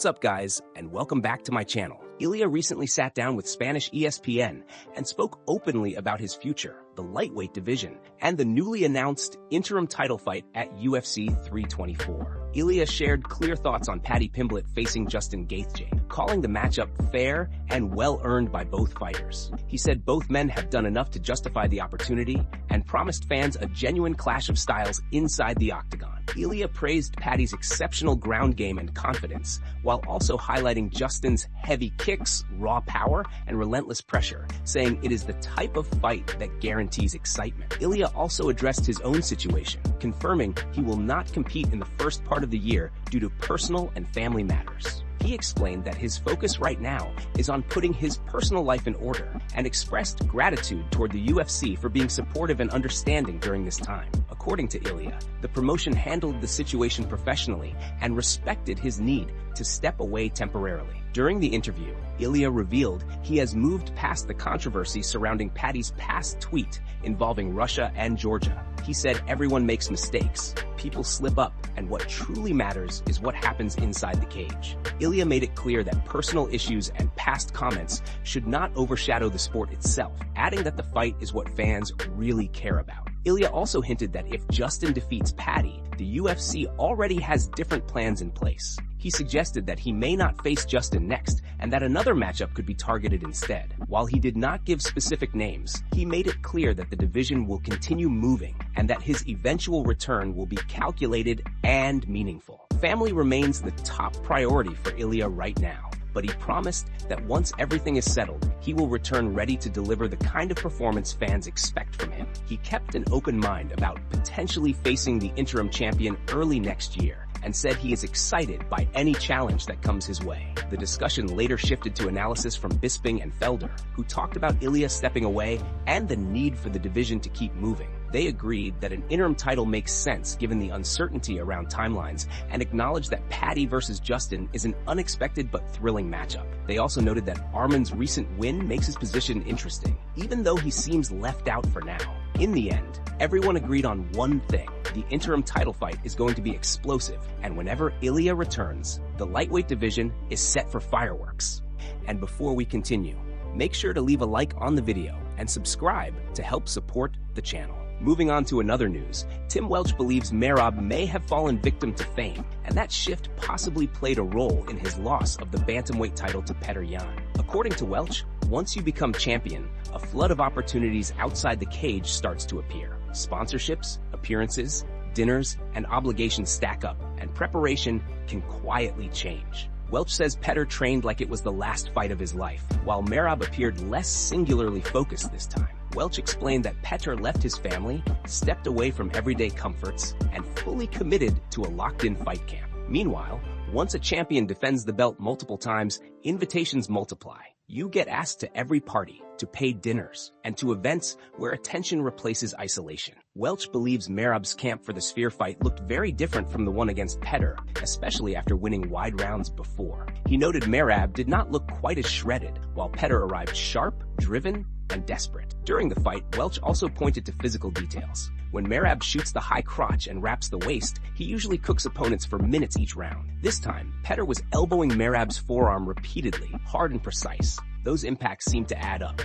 What's up, guys, and welcome back to my channel. Ilia recently sat down with Spanish ESPN and spoke openly about his future, the lightweight division, and the newly announced interim title fight at UFC 324. Ilia shared clear thoughts on Paddy Pimblett facing Justin Gaethje, calling the matchup fair and well-earned by both fighters. He said both men have done enough to justify the opportunity and promised fans a genuine clash of styles inside the Octagon. Ilia praised Paddy's exceptional ground game and confidence, while also highlighting Justin's heavy kicks, raw power, and relentless pressure, saying it is the type of fight that guarantees excitement. Ilia also addressed his own situation, confirming he will not compete in the first part of the year due to personal and family matters. He explained that his focus right now is on putting his personal life in order and expressed gratitude toward the UFC for being supportive and understanding during this time. According to Ilia, the promotion handled the situation professionally and respected his need to step away temporarily. During the interview, Ilia revealed he has moved past the controversy surrounding Paddy's past tweet involving Russia and Georgia. He said everyone makes mistakes, people slip up, and what truly matters is what happens inside the cage. Ilia made it clear that personal issues and past comments should not overshadow the sport itself, adding that the fight is what fans really care about. Ilia also hinted that if Justin defeats Paddy, the UFC already has different plans in place. He suggested that he may not face Justin next and that another matchup could be targeted instead. While he did not give specific names, he made it clear that the division will continue moving and that his eventual return will be calculated and meaningful. Family remains the top priority for Ilia right now, but he promised that once everything is settled, he will return ready to deliver the kind of performance fans expect from him. He kept an open mind about potentially facing the interim champion early next year, and said he is excited by any challenge that comes his way. The discussion later shifted to analysis from Bisping and Felder, who talked about Ilia stepping away and the need for the division to keep moving. They agreed that an interim title makes sense given the uncertainty around timelines and acknowledged that Paddy versus Justin is an unexpected but thrilling matchup. They also noted that Arman's recent win makes his position interesting, even though he seems left out for now. In the end, everyone agreed on one thing: the interim title fight is going to be explosive, and whenever Ilia returns, the lightweight division is set for fireworks. And before we continue, make sure to leave a like on the video and subscribe to help support the channel. Moving on to another news, Tim Welch believes Merab may have fallen victim to fame, and that shift possibly played a role in his loss of the bantamweight title to Petr. According to Welch, once you become champion, a flood of opportunities outside the cage starts to appear. Sponsorships, appearances, dinners, and obligations stack up, and preparation can quietly change. Welch says Petr trained like it was the last fight of his life, while Merab appeared less singularly focused this time. Welch explained that Petr left his family, stepped away from everyday comforts, and fully committed to a locked-in fight camp. Meanwhile, once a champion defends the belt multiple times, invitations multiply. You get asked to every party, to paid dinners, and to events where attention replaces isolation. Welch believes Merab's camp for the Sphere fight looked very different from the one against Petr, especially after winning wide rounds before. He noted Merab did not look quite as shredded, while Petr arrived sharp, driven, and desperate. During the fight, Welch also pointed to physical details. When Merab shoots the high crotch and wraps the waist, he usually cooks opponents for minutes each round. This time, Petr was elbowing Merab's forearm repeatedly, hard and precise. Those impacts seemed to add up.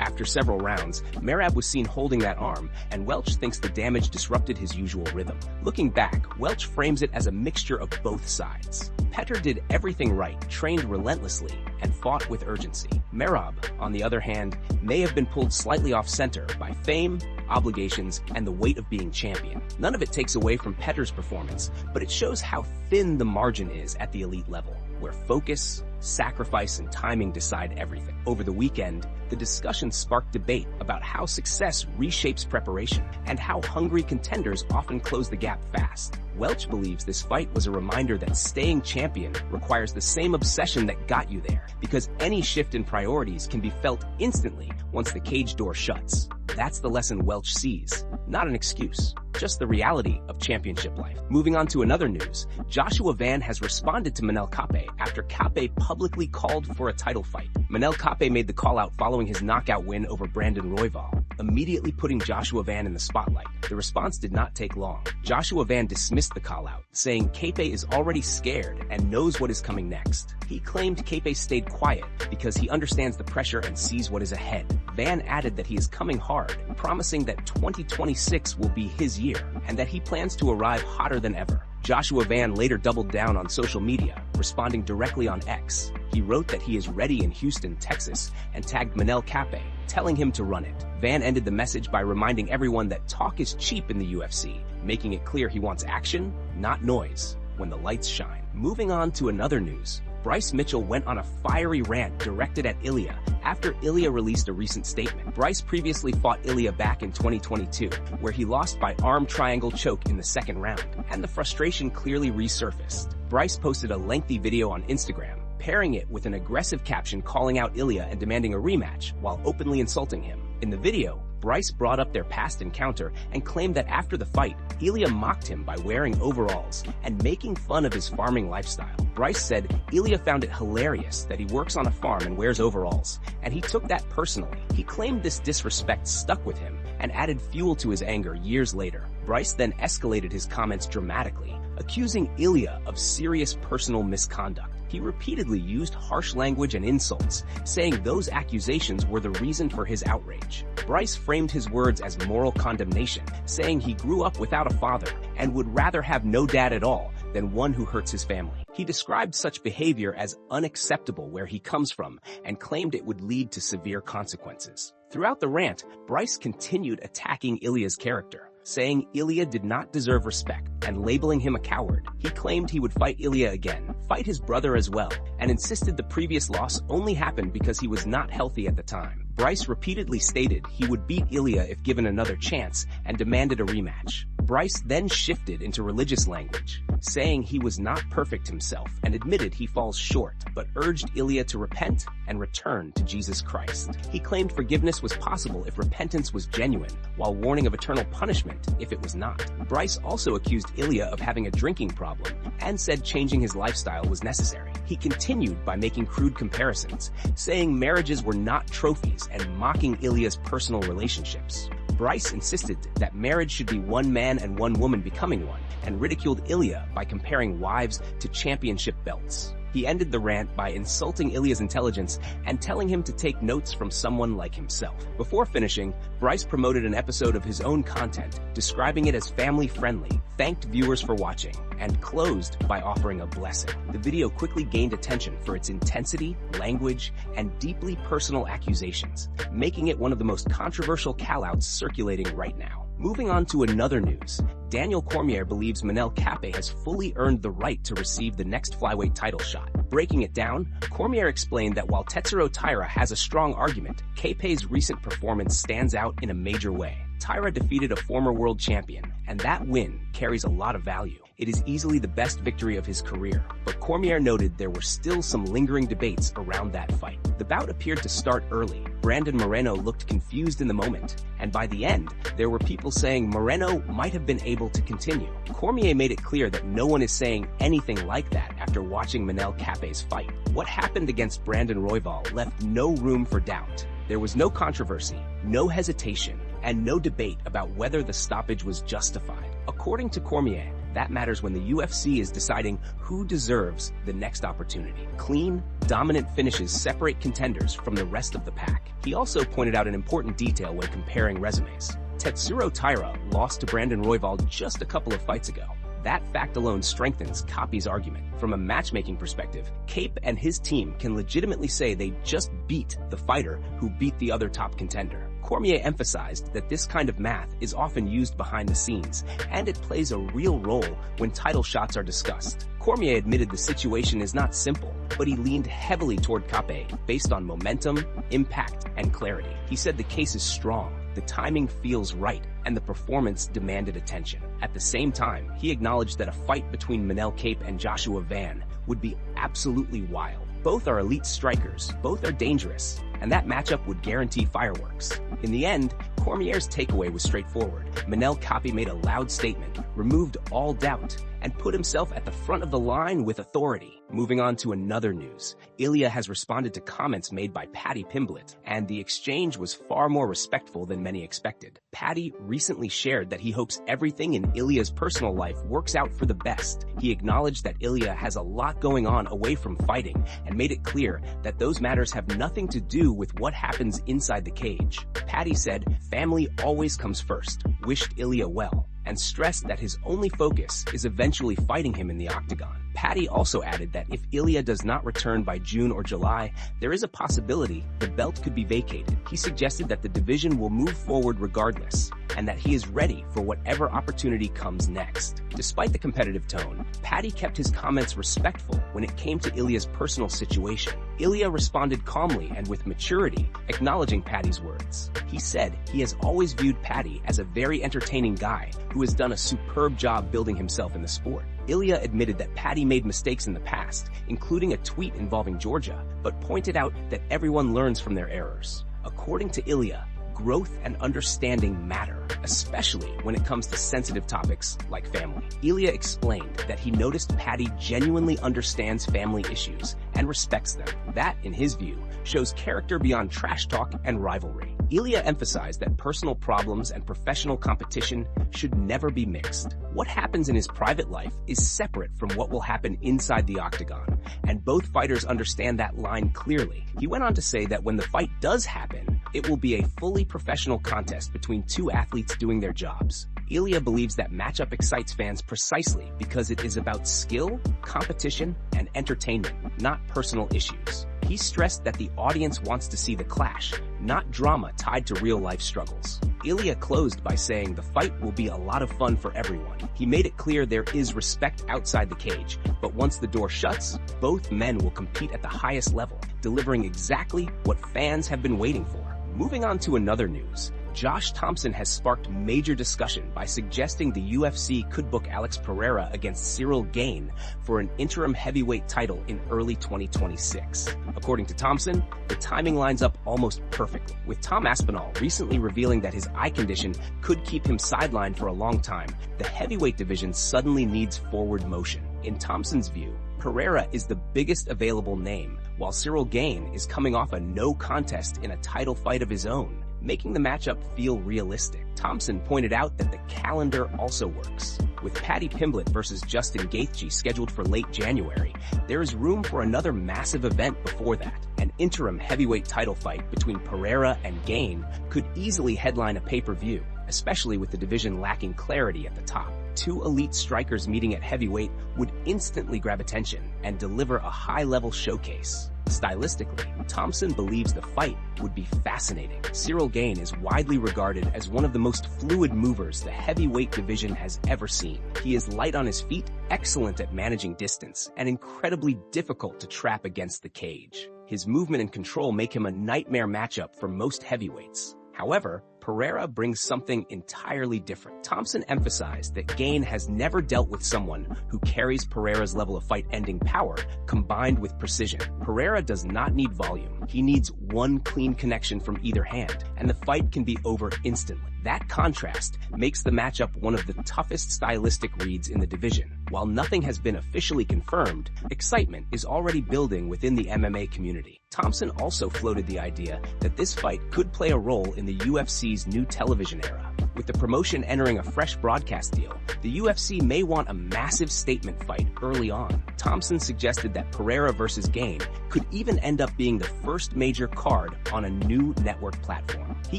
After several rounds, Merab was seen holding that arm, and Welch thinks the damage disrupted his usual rhythm. Looking back, Welch frames it as a mixture of both sides. Petr did everything right, trained relentlessly, and fought with urgency. Merab, on the other hand, may have been pulled slightly off center by fame, obligations, and the weight of being champion. None of it takes away from Petr's performance, but it shows how thin the margin is at the elite level, where focus, sacrifice, and timing decide everything. Over the weekend, the discussion sparked debate about how success reshapes preparation and how hungry contenders often close the gap fast. Welch believes this fight was a reminder that staying champion requires the same obsession that got you there, because any shift in priorities can be felt instantly once the cage door shuts. That's the lesson Welch sees, not an excuse, just the reality of championship life. Moving on to another news, Joshua Van has responded to Manel Kape after Kape publicly called for a title fight. Manel Kape made the call out following his knockout win over Brandon Royval. immediately putting Joshua Van in the spotlight. The response did not take long. Joshua Van dismissed the call-out, saying Kape is already scared and knows what is coming next. He claimed Kape stayed quiet because he understands the pressure and sees what is ahead. Van added that he is coming hard, promising that 2026 will be his year and that he plans to arrive hotter than ever. Joshua Van later doubled down on social media, responding directly on X. He wrote that he is ready in Houston, Texas, and tagged Manel Kape, telling him to run it. Van ended the message by reminding everyone that talk is cheap in the UFC, making it clear he wants action, not noise, when the lights shine. Moving on to another news. Bryce Mitchell went on a fiery rant directed at Ilia after Ilia released a recent statement. Bryce previously fought Ilia back in 2022, where he lost by arm triangle choke in the second round, and the frustration clearly resurfaced. Bryce posted a lengthy video on Instagram, pairing it with an aggressive caption calling out Ilia and demanding a rematch while openly insulting him. In the video, Bryce brought up their past encounter and claimed that after the fight, Ilia mocked him by wearing overalls and making fun of his farming lifestyle. Bryce said Ilia found it hilarious that he works on a farm and wears overalls, and he took that personally. He claimed this disrespect stuck with him and added fuel to his anger years later. Bryce then escalated his comments dramatically, accusing Ilia of serious personal misconduct. He repeatedly used harsh language and insults, saying those accusations were the reason for his outrage. Bryce framed his words as moral condemnation, saying he grew up without a father and would rather have no dad at all than one who hurts his family. He described such behavior as unacceptable where he comes from and claimed it would lead to severe consequences. Throughout the rant, Bryce continued attacking Ilia's character, saying Ilia did not deserve respect and labeling him a coward. He claimed he would fight Ilia again, fight his brother as well, and insisted the previous loss only happened because he was not healthy at the time. Bryce repeatedly stated he would beat Ilia if given another chance and demanded a rematch. Bryce then shifted into religious language, saying he was not perfect himself and admitted he falls short, but urged Ilia to repent and return to Jesus Christ. He claimed forgiveness was possible if repentance was genuine, while warning of eternal punishment if it was not. Bryce also accused Ilia of having a drinking problem and said changing his lifestyle was necessary. He continued by making crude comparisons, saying marriages were not trophies and mocking Ilia's personal relationships. Bryce insisted that marriage should be one man and one woman becoming one, and ridiculed Ilia by comparing wives to championship belts. He ended the rant by insulting Ilia's intelligence and telling him to take notes from someone like himself. Before finishing, Bryce promoted an episode of his own content, describing it as family-friendly, thanked viewers for watching, and closed by offering a blessing. The video quickly gained attention for its intensity, language, and deeply personal accusations, making it one of the most controversial call-outs circulating right now. Moving on to another news, Daniel Cormier believes Manel Kape has fully earned the right to receive the next flyweight title shot. Breaking it down, Cormier explained that while Petr Tyra has a strong argument, Kape's recent performance stands out in a major way. Tyra defeated a former world champion, and that win carries a lot of value. It is easily the best victory of his career, but Cormier noted there were still some lingering debates around that fight. The bout appeared to start early. Brandon Moreno looked confused in the moment, and by the end, there were people saying Moreno might have been able to continue. Cormier made it clear that no one is saying anything like that after watching Manel Kape's fight. What happened against Brandon Royval left no room for doubt. There was no controversy, no hesitation, and no debate about whether the stoppage was justified. According to Cormier, that matters when the UFC is deciding who deserves the next opportunity. Clean, dominant finishes separate contenders from the rest of the pack. He also pointed out an important detail when comparing resumes. Petr Tyra lost to Brandon Royval just a couple of fights ago. That fact alone strengthens Kape's argument. From a matchmaking perspective, Kape and his team can legitimately say they just beat the fighter who beat the other top contender. Cormier emphasized that this kind of math is often used behind the scenes, and it plays a real role when title shots are discussed. Cormier admitted the situation is not simple, but he leaned heavily toward Kape based on momentum, impact, and clarity. He said the case is strong, the timing feels right, and the performance demanded attention. At the same time, he acknowledged that a fight between Manel Kape and Joshua Van would be absolutely wild. Both are elite strikers, both are dangerous, and that matchup would guarantee fireworks. In the end, Cormier's takeaway was straightforward. Manel Kape made a loud statement, removed all doubt, and put himself at the front of the line with authority. Moving on to another news, Ilia has responded to comments made by Paddy Pimblett, and the exchange was far more respectful than many expected. Paddy recently shared that he hopes everything in Ilia's personal life works out for the best. He acknowledged that Ilia has a lot going on away from fighting and made it clear that those matters have nothing to do with what happens inside the cage. Paddy said, "Family always comes first," wished Ilia well, and stressed that his only focus is eventually fighting him in the Octagon. Paddy also added that if Ilia does not return by June or July, there is a possibility the belt could be vacated. He suggested that the division will move forward regardless, and that he is ready for whatever opportunity comes next. Despite the competitive tone, Paddy kept his comments respectful when it came to Ilia's personal situation. Ilia responded calmly and with maturity, acknowledging Paddy's words. He said he has always viewed Paddy as a very entertaining guy who has done a superb job building himself in the sport. Ilia admitted that Paddy made mistakes in the past, including a tweet involving Georgia, but pointed out that everyone learns from their errors. According to Ilia, growth and understanding matter, especially when it comes to sensitive topics like family. Ilia explained that he noticed Paddy genuinely understands family issues and respects them. That, in his view, shows character beyond trash talk and rivalry. Ilia emphasized that personal problems and professional competition should never be mixed. What happens in his private life is separate from what will happen inside the Octagon, and both fighters understand that line clearly. He went on to say that when the fight does happen, it will be a fully professional contest between two athletes doing their jobs. Ilia believes that matchup excites fans precisely because it is about skill, competition, and entertainment, not personal issues. He stressed that the audience wants to see the clash, not drama tied to real-life struggles. Ilia closed by saying the fight will be a lot of fun for everyone. He made it clear there is respect outside the cage, but once the door shuts, both men will compete at the highest level, delivering exactly what fans have been waiting for. Moving on to another news, Josh Thomson has sparked major discussion by suggesting the UFC could book Alex Pereira against Ciryl Gane for an interim heavyweight title in early 2026. According to Thomson, the timing lines up almost perfectly, with Tom Aspinall recently revealing that his eye condition could keep him sidelined for a long time. The heavyweight division suddenly needs forward motion. In Thomson's view, Pereira is the biggest available name, while Ciryl Gane is coming off a no contest in a title fight of his own, making the matchup feel realistic. Thomson pointed out that the calendar also works. With Paddy Pimblett versus Justin Gaethje scheduled for late January, there is room for another massive event before that. An interim heavyweight title fight between Pereira and Gane could easily headline a pay-per-view, especially with the division lacking clarity at the top. Two elite strikers meeting at heavyweight would instantly grab attention and deliver a high-level showcase. Stylistically, Thomson believes the fight would be fascinating. Ciryl Gane is widely regarded as one of the most fluid movers the heavyweight division has ever seen. He is light on his feet, excellent at managing distance, and incredibly difficult to trap against the cage. His movement and control make him a nightmare matchup for most heavyweights. However, Pereira brings something entirely different. Thomson emphasized that Gane has never dealt with someone who carries Pereira's level of fight-ending power combined with precision. Pereira does not need volume. He needs one clean connection from either hand, and the fight can be over instantly. That contrast makes the matchup one of the toughest stylistic reads in the division. While nothing has been officially confirmed, excitement is already building within the MMA community. Thomson also floated the idea that this fight could play a role in the UFC's new television era. With the promotion entering a fresh broadcast deal, the UFC may want a massive statement fight early on. Thomson suggested that Pereira versus Gane could even end up being the first major card on a new network platform. He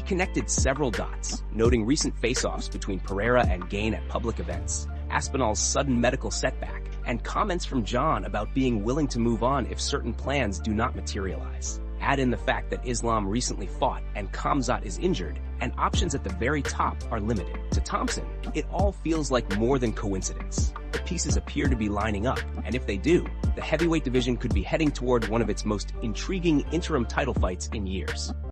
connected several dots, noting recent face-offs between Pereira and Gane at public events, Aspinall's sudden medical setback, and comments from John about being willing to move on if certain plans do not materialize. Add in the fact that Islam recently fought and Khamzat is injured, and options at the very top are limited. To Thomson, it all feels like more than coincidence. The pieces appear to be lining up, and if they do, the heavyweight division could be heading toward one of its most intriguing interim title fights in years.